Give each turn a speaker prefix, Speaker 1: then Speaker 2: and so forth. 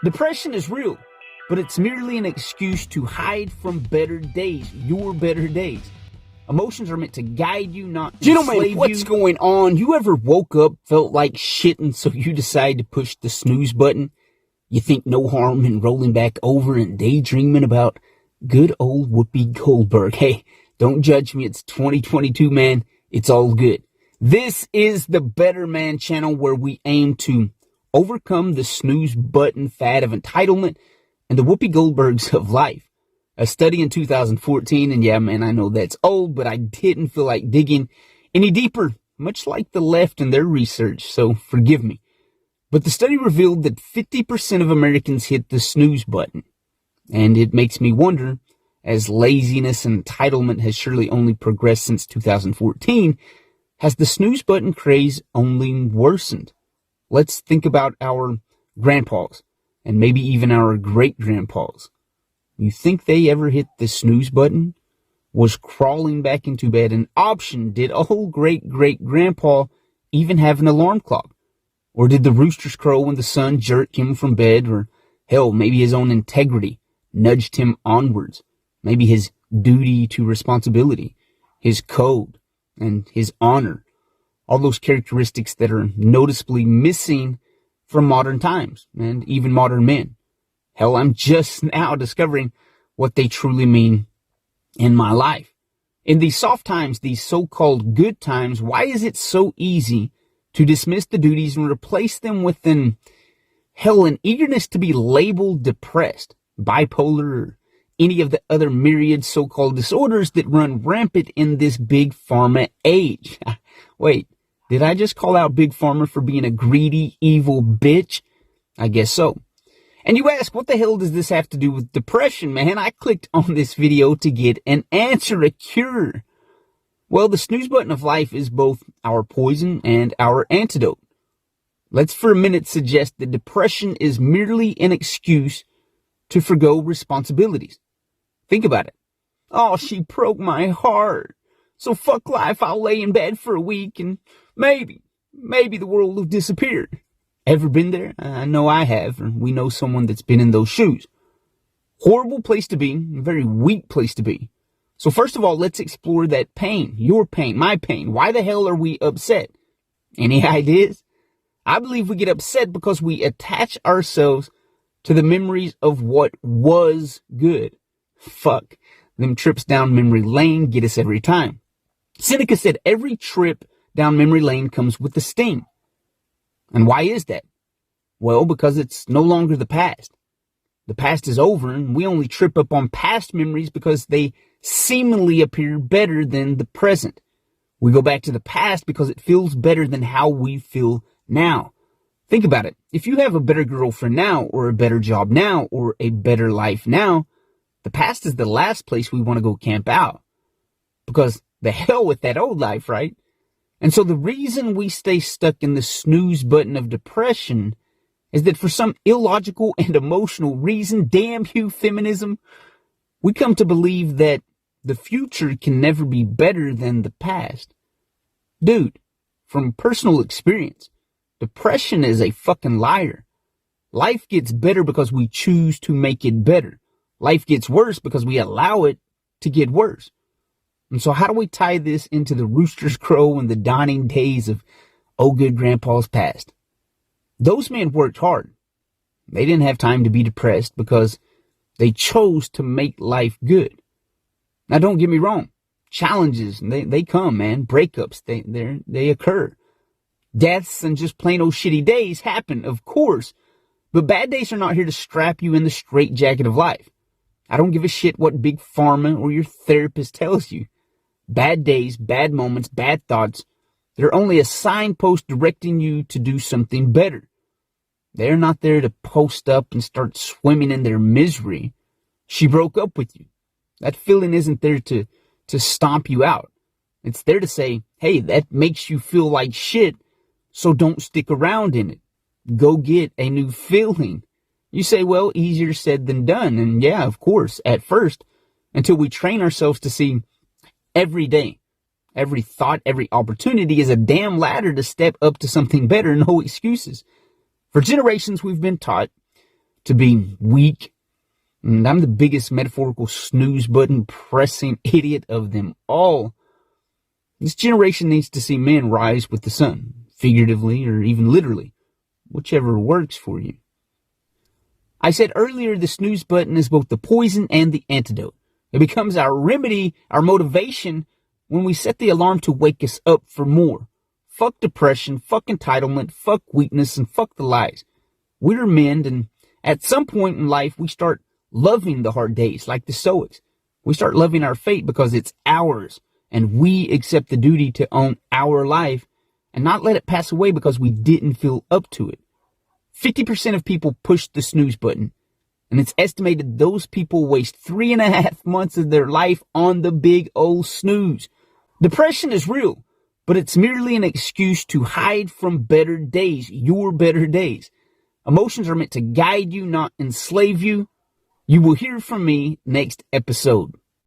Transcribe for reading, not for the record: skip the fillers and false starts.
Speaker 1: Depression is real, but it's merely an excuse to hide from better days, your better days. Emotions are meant to guide you, not enslave you.
Speaker 2: Gentlemen, what's going on? You ever woke up, felt like shit, and so you decide to push the snooze button? You think no harm in rolling back over and daydreaming about good old Whoopi Goldberg. Hey, don't judge me. It's 2022, man. It's all good. This is the Better Man channel, where we aim to overcome the snooze button fad of entitlement and the Whoopi Goldbergs of life. A study in 2014, and yeah, man, I know that's old, but I didn't feel like digging any deeper, much like the left and their research, so forgive me. But the study revealed that 50% of Americans hit the snooze button. And it makes me wonder, as laziness and entitlement has surely only progressed since 2014, has the snooze button craze only worsened? Let's think about our grandpas, and maybe even our great-grandpas. You think they ever hit the snooze button? Was crawling back into bed an option? Did old great-great-grandpa even have an alarm clock? Or did the roosters crow when the sun jerked him from bed? Or hell, maybe his own integrity nudged him onwards. Maybe his duty to responsibility, his code, and his honor. All those characteristics that are noticeably missing from modern times and even modern men. Hell, I'm just now discovering what they truly mean in my life. In these soft times, these so-called good times, why is it so easy to dismiss the duties and replace them with an eagerness to be labeled depressed, bipolar, or any of the other myriad so-called disorders that run rampant in this big pharma age? Wait, did I just call out Big Pharma for being a greedy, evil bitch? I guess so. And you ask, what the hell does this have to do with depression, man? I clicked on this video to get an answer, a cure. Well, the snooze button of life is both our poison and our antidote. Let's for a minute suggest that depression is merely an excuse to forgo responsibilities. Think about it. Oh, she broke my heart. So fuck life, I'll lay in bed for a week and maybe the world will disappear. Ever been there? I know I have, and we know someone that's been in those shoes. Horrible place to be, a very weak place to be. So first of all, let's explore that pain, your pain, my pain. Why the hell are we upset? Any ideas? I believe we get upset because we attach ourselves to the memories of what was good. Fuck, them trips down memory lane get us every time. Seneca said every trip down memory lane comes with a sting. And why is that? Well, because it's no longer the past. The past is over, and we only trip up on past memories because they seemingly appear better than the present. We go back to the past because it feels better than how we feel now. Think about it. If you have a better girlfriend now, or a better job now, or a better life now, the past is the last place we want to go camp out. Because the hell with that old life, right? And so the reason we stay stuck in the snooze button of depression is that for some illogical and emotional reason, damn you feminism, we come to believe that the future can never be better than the past. Dude, from personal experience, depression is a fucking liar. Life gets better because we choose to make it better. Life gets worse because we allow it to get worse. And so how do we tie this into the rooster's crow and the dawning days of oh good grandpa's past? Those men worked hard. They didn't have time to be depressed because they chose to make life good. Now don't get me wrong. Challenges, they come, man. Breakups, they occur. Deaths and just plain old shitty days happen, of course. But bad days are not here to strap you in the straitjacket of life. I don't give a shit what Big Pharma or your therapist tells you. Bad days, bad moments, bad thoughts, they're only a signpost directing you to do something better. They're not there to post up and start swimming in their misery. She broke up with you. That feeling isn't there to stomp you out. It's there to say, hey, that makes you feel like shit, so don't stick around in it. Go get a new feeling. You say, well, easier said than done. And yeah, of course, at first, until we train ourselves to see every day, every thought, every opportunity is a damn ladder to step up to something better. No excuses. For generations, we've been taught to be weak. And I'm the biggest metaphorical snooze button pressing idiot of them all. This generation needs to see men rise with the sun, figuratively or even literally, whichever works for you. I said earlier the snooze button is both the poison and the antidote. It becomes our remedy, our motivation, when we set the alarm to wake us up for more. Fuck depression, fuck entitlement, fuck weakness, and fuck the lies. We're men, and at some point in life, we start loving the hard days, like the Stoics. We start loving our fate because it's ours, and we accept the duty to own our life and not let it pass away because we didn't feel up to it. 50% of people push the snooze button, and it's estimated those people waste 3.5 months of their life on the big old snooze. Depression is real, but it's merely an excuse to hide from better days, your better days. Emotions are meant to guide you, not enslave you. You will hear from me next episode.